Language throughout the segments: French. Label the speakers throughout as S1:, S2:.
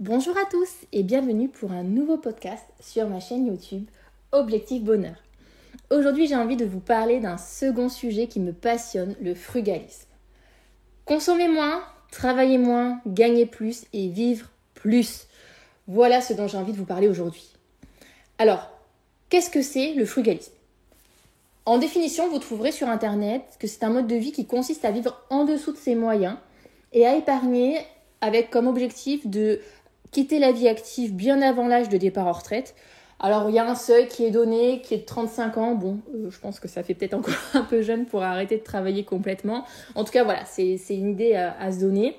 S1: Bonjour à tous et bienvenue pour un nouveau podcast sur ma chaîne YouTube Objectif Bonheur. Aujourd'hui, j'ai envie de vous parler d'un second sujet qui me passionne, le frugalisme. Consommer moins, travailler moins, gagner plus et vivre plus. Voilà ce dont j'ai envie de vous parler aujourd'hui. Alors, qu'est-ce que c'est le frugalisme ? En définition, vous trouverez sur internet que c'est un mode de vie qui consiste à vivre en dessous de ses moyens et à épargner avec comme objectif de quitter la vie active bien avant l'âge de départ en retraite. Alors, il y a un seuil qui est donné, qui est de 35 ans. Bon, je pense que ça fait peut-être encore un peu jeune pour arrêter de travailler complètement. En tout cas, voilà, c'est une idée à se donner.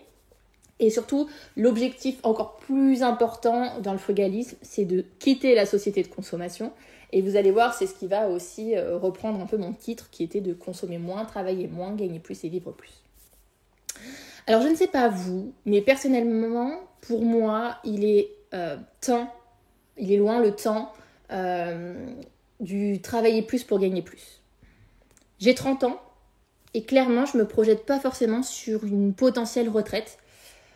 S1: Et surtout, l'objectif encore plus important dans le frugalisme, c'est de quitter la société de consommation. Et vous allez voir, c'est ce qui va aussi reprendre un peu mon titre, qui était de consommer moins, travailler moins, gagner plus et vivre plus. Alors, je ne sais pas vous, mais personnellement, pour moi, il est loin le temps du travailler plus pour gagner plus. J'ai 30 ans et clairement, je ne me projette pas forcément sur une potentielle retraite.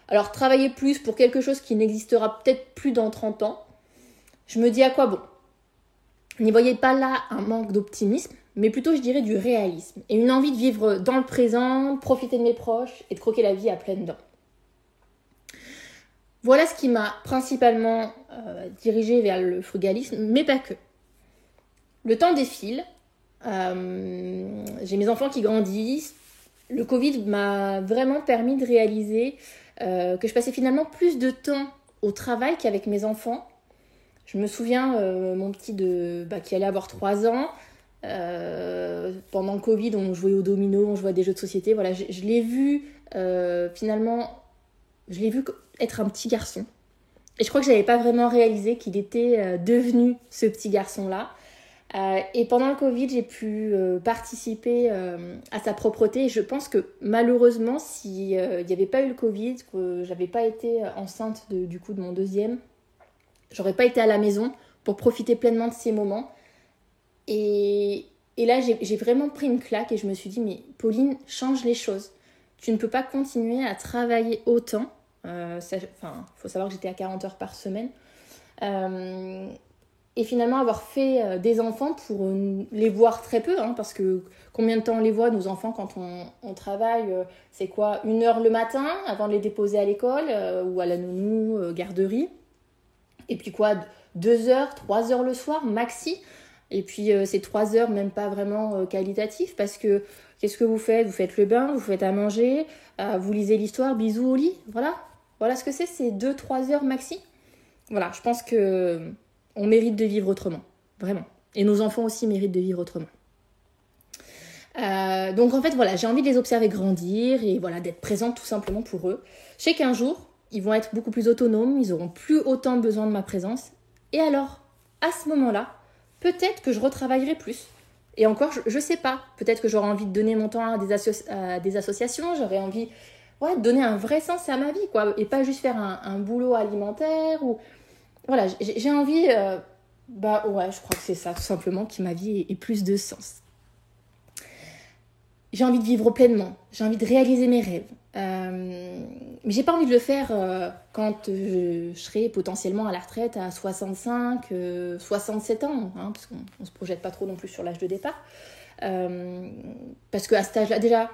S1: Alors, travailler plus pour quelque chose qui n'existera peut-être plus dans 30 ans, je me dis à quoi bon ? N'y voyez pas là un manque d'optimisme, mais plutôt, je dirais, du réalisme et une envie de vivre dans le présent, profiter de mes proches et de croquer la vie à pleines dents. Voilà ce qui m'a principalement dirigée vers le frugalisme, mais pas que. Le temps défile, j'ai mes enfants qui grandissent. Le Covid m'a vraiment permis de réaliser que je passais finalement plus de temps au travail qu'avec mes enfants. Je me souviens, mon petit qui allait avoir 3 ans, pendant le Covid, on jouait au domino, on jouait à des jeux de société. Voilà, je l'ai vu finalement, je l'ai vu être un petit garçon. Et je crois que je n'avais pas vraiment réalisé qu'il était devenu ce petit garçon-là. Et pendant le Covid, j'ai pu participer à sa propreté. Et je pense que malheureusement, s'il n'y avait pas eu le Covid, que je n'avais pas été enceinte de mon deuxième, j'aurais pas été à la maison pour profiter pleinement de ces moments. Et là, j'ai vraiment pris une claque et je me suis dit, mais Pauline, change les choses. Tu ne peux pas continuer à travailler autant. Faut savoir que j'étais à 40 heures par semaine. Et finalement, avoir fait des enfants pour les voir très peu, parce que combien de temps on les voit, nos enfants, quand on travaille, c'est quoi, 1 heure le matin avant de les déposer à l'école ou à la nounou, garderie. Et puis quoi, 2 heures, 3 heures le soir, maxi. Et puis ces 3 heures, même pas vraiment qualitatif, parce que qu'est-ce que vous faites ? Vous faites le bain, vous faites à manger, vous lisez l'histoire, bisous au lit, voilà ce que c'est 2-3 heures maxi. Voilà, je pense que on mérite de vivre autrement, vraiment. Et nos enfants aussi méritent de vivre autrement. Donc en fait, voilà, j'ai envie de les observer grandir et voilà, d'être présente tout simplement pour eux. Je sais qu'un jour, ils vont être beaucoup plus autonomes, ils n'auront plus autant besoin de ma présence. Et alors, à ce moment-là, peut-être que je retravaillerai plus. Et encore, je sais pas. Peut-être que j'aurai envie de donner mon temps à des associations, j'aurai envie de donner un vrai sens à ma vie, quoi. Et pas juste faire un boulot alimentaire ou... Voilà, j'ai envie... je crois que c'est ça, tout simplement, que ma vie ait plus de sens. J'ai envie de vivre pleinement, j'ai envie de réaliser mes rêves. Mais j'ai pas envie de le faire quand je serai potentiellement à la retraite à 65, 67 ans, parce qu'on se projette pas trop non plus sur l'âge de départ. Parce qu'à cet âge-là, déjà,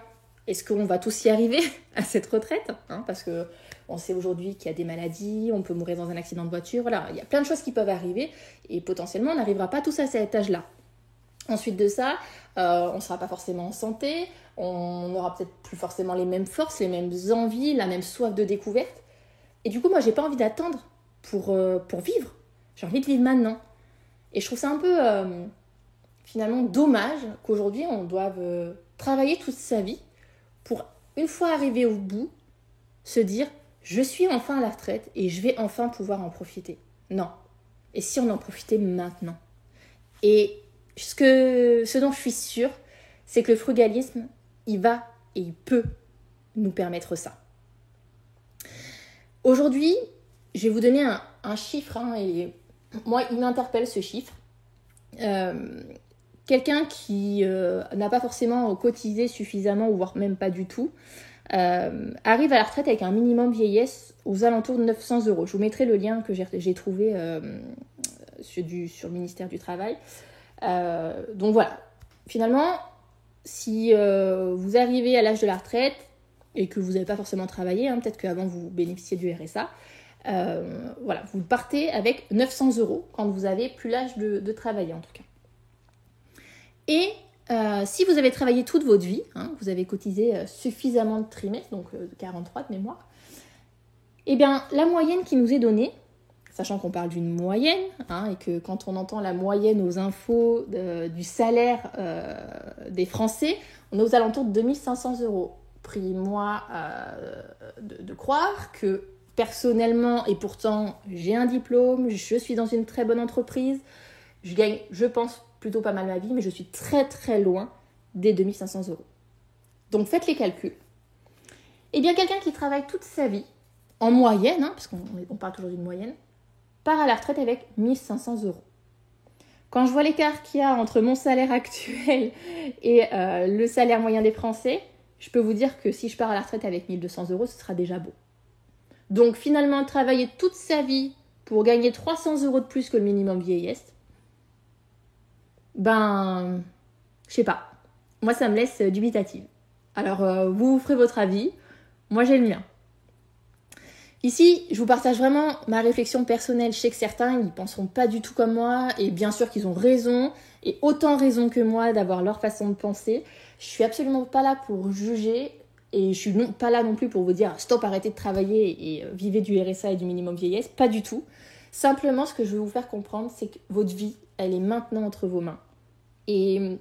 S1: est-ce qu'on va tous y arriver à cette retraite, parce que on sait aujourd'hui qu'il y a des maladies, on peut mourir dans un accident de voiture, voilà, il y a plein de choses qui peuvent arriver et potentiellement on n'arrivera pas tous à cet âge-là. Ensuite de ça, on ne sera pas forcément en santé, on n'aura peut-être plus forcément les mêmes forces, les mêmes envies, la même soif de découverte. Et du coup, moi, j'ai pas envie d'attendre pour vivre. J'ai envie de vivre maintenant. Et je trouve ça un peu, finalement, dommage qu'aujourd'hui, on doive travailler toute sa vie pour, une fois arrivé au bout, se dire « Je suis enfin à la retraite et je vais enfin pouvoir en profiter. » Non. Et si on en profitait maintenant ? Et ce dont je suis sûre, c'est que le frugalisme, il va et il peut nous permettre ça. Aujourd'hui, je vais vous donner un chiffre, et moi, il m'interpelle ce chiffre. Quelqu'un qui n'a pas forcément cotisé suffisamment, voire même pas du tout, arrivent à la retraite avec un minimum vieillesse aux alentours de 900 euros. Je vous mettrai le lien que j'ai trouvé sur le ministère du Travail. Donc voilà, finalement, si vous arrivez à l'âge de la retraite et que vous n'avez pas forcément travaillé, peut-être qu'avant vous bénéficiez du RSA, voilà, vous partez avec 900 euros quand vous n'avez plus l'âge de travailler en tout cas. Et si vous avez travaillé toute votre vie, vous avez cotisé suffisamment de trimestres, donc 43 de mémoire, eh bien la moyenne qui nous est donnée, sachant qu'on parle d'une moyenne, et que quand on entend la moyenne aux infos du salaire des Français, on est aux alentours de 2500 euros. Prie-moi de croire que personnellement, et pourtant j'ai un diplôme, je suis dans une très bonne entreprise, je gagne, je pense, plutôt pas mal ma vie, mais je suis très très loin des 2500 euros. Donc faites les calculs. Eh bien quelqu'un qui travaille toute sa vie, en moyenne, parce qu'on parle toujours d'une moyenne, part à la retraite avec 1500 euros. Quand je vois l'écart qu'il y a entre mon salaire actuel et le salaire moyen des Français, je peux vous dire que si je pars à la retraite avec 1200 euros, ce sera déjà beau. Donc finalement, travailler toute sa vie pour gagner 300 euros de plus que le minimum vieillesse, je sais pas. Moi, ça me laisse dubitative. Alors, vous ferez votre avis. Moi, j'ai le mien. Ici, je vous partage vraiment ma réflexion personnelle. Je sais que certains, ils ne penseront pas du tout comme moi. Et bien sûr qu'ils ont raison. Et autant raison que moi d'avoir leur façon de penser. Je suis absolument pas là pour juger. Et je suis pas là non plus pour vous dire stop, arrêtez de travailler et vivez du RSA et du minimum vieillesse. Pas du tout. Simplement, ce que je veux vous faire comprendre, c'est que votre vie, elle est maintenant entre vos mains. Et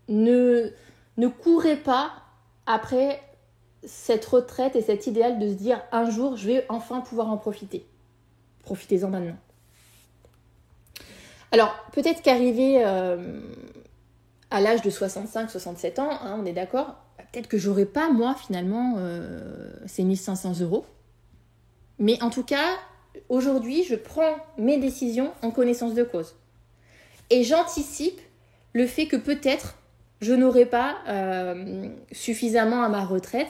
S1: ne courez pas après cette retraite et cet idéal de se dire un jour, je vais enfin pouvoir en profiter. Profitez-en maintenant. Alors, peut-être qu'arrivé à l'âge de 65-67 ans, on est d'accord, peut-être que j'aurai pas, moi, finalement, ces 1500 euros. Mais en tout cas, aujourd'hui, je prends mes décisions en connaissance de cause. Et j'anticipe le fait que peut-être je n'aurai pas suffisamment à ma retraite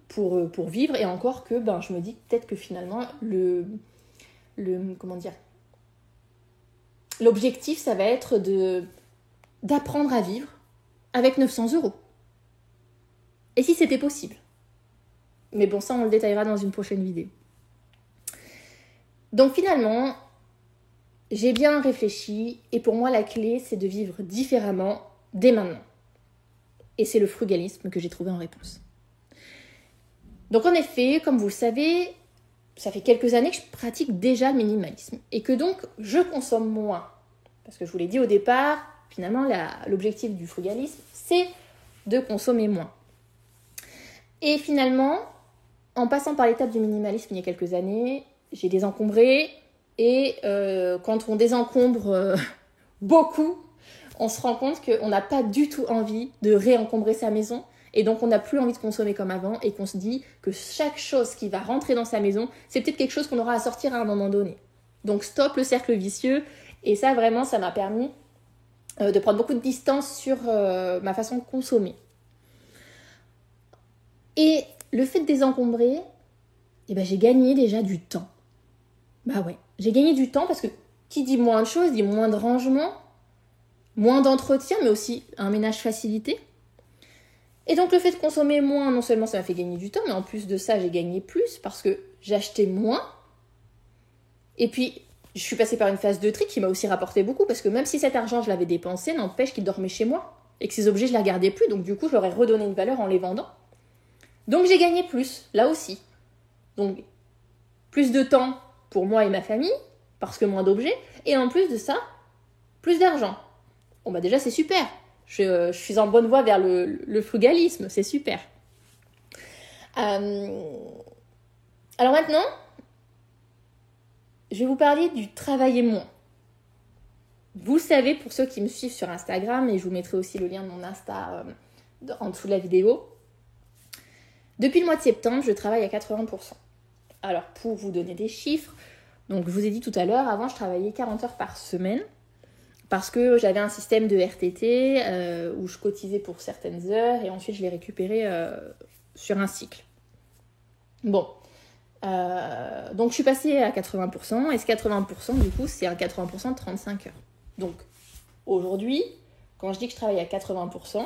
S1: pour vivre. Et encore que je me dis peut-être que finalement, l'objectif, ça va être d'apprendre à vivre avec 900 euros. Et si c'était possible? Mais bon, ça, on le détaillera dans une prochaine vidéo. Donc finalement, j'ai bien réfléchi et pour moi, la clé, c'est de vivre différemment dès maintenant. Et c'est le frugalisme que j'ai trouvé en réponse. Donc en effet, comme vous le savez, ça fait quelques années que je pratique déjà le minimalisme et que donc je consomme moins. Parce que je vous l'ai dit au départ, finalement, l'objectif du frugalisme, c'est de consommer moins. Et finalement, en passant par l'étape du minimalisme il y a quelques années, j'ai désencombré et quand on désencombre beaucoup, on se rend compte qu'on n'a pas du tout envie de réencombrer sa maison et donc on n'a plus envie de consommer comme avant et qu'on se dit que chaque chose qui va rentrer dans sa maison, c'est peut-être quelque chose qu'on aura à sortir à un moment donné. Donc stop le cercle vicieux et ça vraiment, ça m'a permis de prendre beaucoup de distance sur ma façon de consommer. Et le fait de désencombrer, j'ai gagné déjà du temps. J'ai gagné du temps parce que qui dit moins de choses, dit moins de rangement, moins d'entretien, mais aussi un ménage facilité. Et donc le fait de consommer moins, non seulement ça m'a fait gagner du temps, mais en plus de ça, j'ai gagné plus parce que j'ai acheté moins. Et puis, je suis passée par une phase de tri qui m'a aussi rapporté beaucoup parce que même si cet argent, je l'avais dépensé, n'empêche qu'il dormait chez moi et que ces objets, je ne les regardais plus. Donc du coup, je leur ai redonné une valeur en les vendant. Donc j'ai gagné plus, là aussi. Donc plus de temps pour moi et ma famille, parce que moins d'objets, et en plus de ça, plus d'argent. Bon déjà c'est super, je suis en bonne voie vers le frugalisme, c'est super. Alors maintenant, je vais vous parler du travailler moins. Vous le savez pour ceux qui me suivent sur Instagram, et je vous mettrai aussi le lien de mon Insta en dessous de la vidéo. Depuis le mois de septembre, je travaille à 80%. Alors, pour vous donner des chiffres, donc je vous ai dit tout à l'heure, avant je travaillais 40 heures par semaine parce que j'avais un système de RTT où je cotisais pour certaines heures et ensuite je les récupérais sur un cycle. Bon, donc je suis passée à 80%, et ce 80%, du coup, c'est un 80% de 35 heures. Donc, aujourd'hui, quand je dis que je travaille à 80%,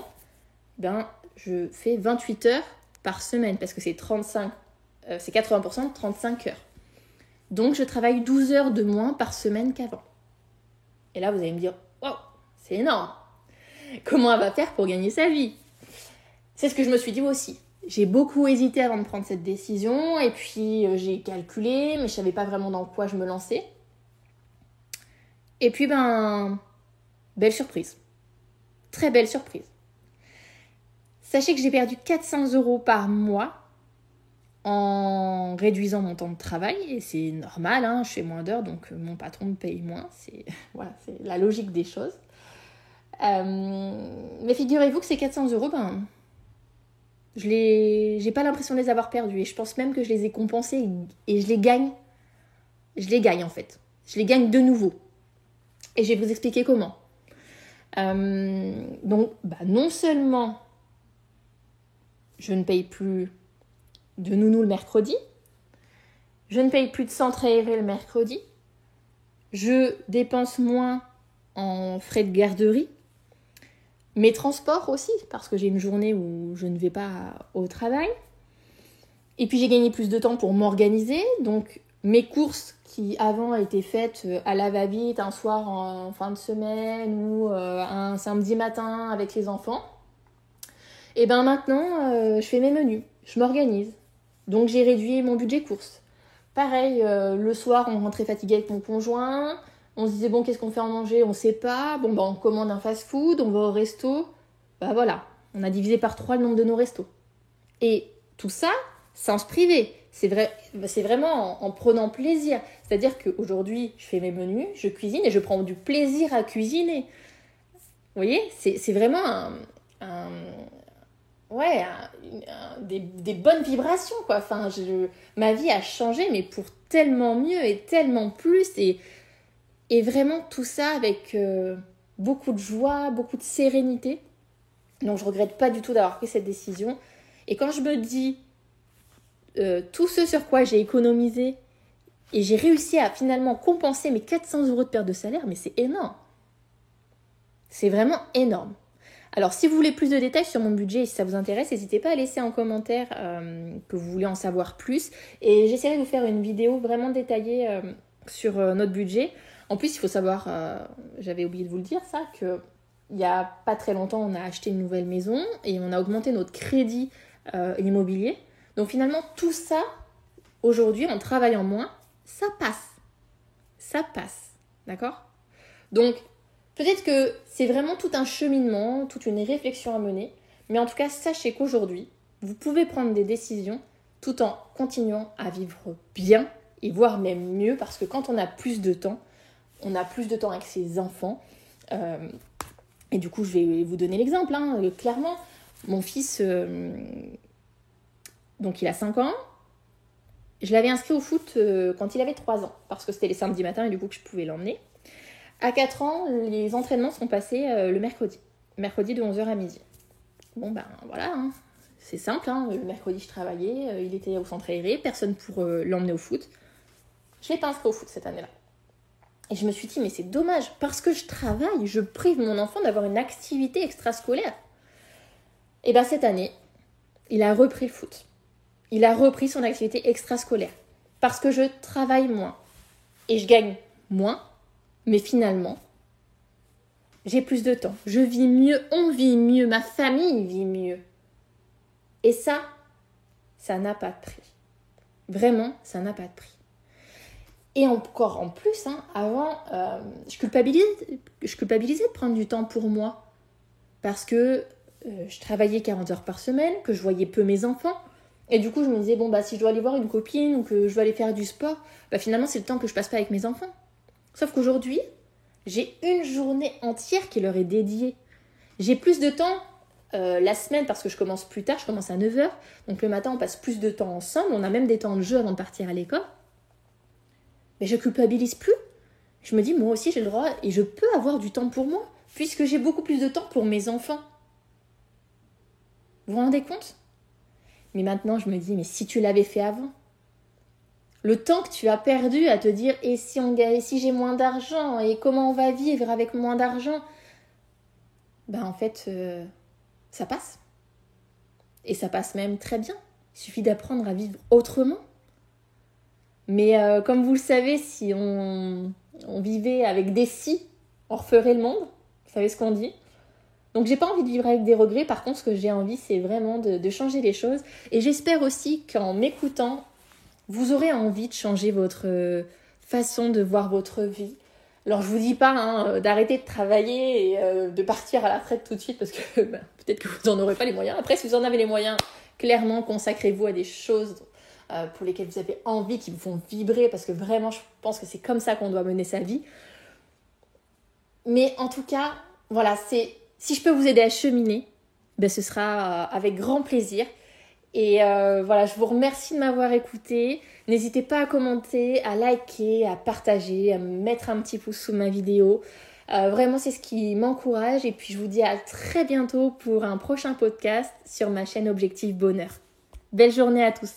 S1: ben, je fais 28 heures par semaine, parce que c'est 80% de 35 heures. Donc, je travaille 12 heures de moins par semaine qu'avant. Et là, vous allez me dire, wow, c'est énorme. Comment elle va faire pour gagner sa vie? C'est ce que je me suis dit aussi. J'ai beaucoup hésité avant de prendre cette décision, et puis j'ai calculé, mais je ne savais pas vraiment dans quoi je me lançais. Et puis, belle surprise. Très belle surprise. Sachez que j'ai perdu 400 € par mois en réduisant mon temps de travail, et c'est normal, hein, je fais moins d'heures, donc mon patron me paye moins, c'est la logique des choses. Mais figurez-vous que ces 400 €, j'ai pas l'impression de les avoir perdus, et je pense même que je les ai compensés, et je les gagne en fait. Je les gagne de nouveau. Et je vais vous expliquer comment. Donc, non seulement je ne paye plus de nounou le mercredi, je ne paye plus de centre aéré le mercredi, je dépense moins en frais de garderie, mes transports aussi, parce que j'ai une journée où je ne vais pas au travail, et puis j'ai gagné plus de temps pour m'organiser, donc mes courses qui avant étaient faites à la va-vite un soir en fin de semaine ou un samedi matin avec les enfants, et maintenant je fais mes menus, je m'organise. Donc j'ai réduit mon budget courses. Pareil, le soir on rentrait fatigué avec mon conjoint, on se disait bon qu'est-ce qu'on fait à manger, on sait pas, on commande un fast-food, on va au resto, voilà, on a divisé par 3 le nombre de nos restos. Et tout ça, sans se priver, c'est vraiment en prenant plaisir. C'est-à-dire qu'aujourd'hui je fais mes menus, je cuisine et je prends du plaisir à cuisiner. Vous voyez, c'est vraiment des bonnes vibrations, quoi. Enfin, ma vie a changé, mais pour tellement mieux et tellement plus. Et vraiment tout ça avec beaucoup de joie, beaucoup de sérénité. Donc, je regrette pas du tout d'avoir pris cette décision. Et quand je me dis tout ce sur quoi j'ai économisé et j'ai réussi à finalement compenser mes 400 € de perte de salaire, mais c'est énorme. C'est vraiment énorme. Alors, si vous voulez plus de détails sur mon budget et si ça vous intéresse, n'hésitez pas à laisser en commentaire que vous voulez en savoir plus. Et j'essaierai de vous faire une vidéo vraiment détaillée sur notre budget. En plus, il faut savoir, j'avais oublié de vous le dire ça, qu'il n'y a pas très longtemps, on a acheté une nouvelle maison et on a augmenté notre crédit immobilier. Donc finalement, tout ça, aujourd'hui, en travaillant moins, ça passe. Ça passe. D'accord ? Donc, peut-être que c'est vraiment tout un cheminement, toute une réflexion à mener, mais en tout cas, sachez qu'aujourd'hui, vous pouvez prendre des décisions tout en continuant à vivre bien, et voire même mieux, parce que quand on a plus de temps, on a plus de temps avec ses enfants. Et du coup, je vais vous donner l'exemple. Clairement, mon fils, donc il a 5 ans, je l'avais inscrit au foot quand il avait 3 ans, parce que c'était les samedis matins et du coup que je pouvais l'emmener. À 4 ans, les entraînements sont passés le mercredi de 11h à midi. Voilà, c'est simple, le mercredi je travaillais, il était au centre aéré, personne pour l'emmener au foot. Je l'ai pas inscrit au foot cette année-là. Et je me suis dit, mais c'est dommage, parce que je travaille, je prive mon enfant d'avoir une activité extrascolaire. Et cette année, il a repris le foot. Il a repris son activité extrascolaire. Parce que je travaille moins. Et je gagne moins. Mais finalement, j'ai plus de temps. Je vis mieux, on vit mieux, ma famille vit mieux. Et ça n'a pas de prix. Vraiment, ça n'a pas de prix. Et encore en plus, avant, je culpabilisais de prendre du temps pour moi. Parce que je travaillais 40 heures par semaine, que je voyais peu mes enfants. Et du coup, je me disais, si je dois aller voir une copine ou que je dois aller faire du sport, finalement, c'est le temps que je passe pas avec mes enfants. Sauf qu'aujourd'hui, j'ai une journée entière qui leur est dédiée. J'ai plus de temps la semaine parce que je commence plus tard, je commence à 9h. Donc le matin, on passe plus de temps ensemble. On a même des temps de jeu avant de partir à l'école. Mais je culpabilise plus. Je me dis, moi aussi, j'ai le droit et je peux avoir du temps pour moi puisque j'ai beaucoup plus de temps pour mes enfants. Vous vous rendez compte ? Mais maintenant, je me dis, mais si tu l'avais fait avant, le temps que tu as perdu à te dire, et si j'ai moins d'argent, et comment on va vivre avec moins d'argent, en fait, ça passe. Et ça passe même très bien. Il suffit d'apprendre à vivre autrement. Mais comme vous le savez, si on vivait avec des si, on referait le monde. Vous savez ce qu'on dit ? Donc j'ai pas envie de vivre avec des regrets. Par contre, ce que j'ai envie, c'est vraiment de changer les choses. Et j'espère aussi qu'en m'écoutant, vous aurez envie de changer votre façon de voir votre vie. Alors je vous dis pas d'arrêter de travailler et de partir à la retraite tout de suite parce que peut-être que vous n'en aurez pas les moyens. Après, si vous en avez les moyens, clairement, consacrez-vous à des choses pour lesquelles vous avez envie, qui vous font vibrer, parce que vraiment, je pense que c'est comme ça qu'on doit mener sa vie. Mais en tout cas, voilà, si je peux vous aider à cheminer, ce sera avec grand plaisir. Et voilà, je vous remercie de m'avoir écouté. N'hésitez pas à commenter, à liker, à partager, à me mettre un petit pouce sous ma vidéo. Vraiment, c'est ce qui m'encourage. Et puis, je vous dis à très bientôt pour un prochain podcast sur ma chaîne Objectif Bonheur. Belle journée à tous.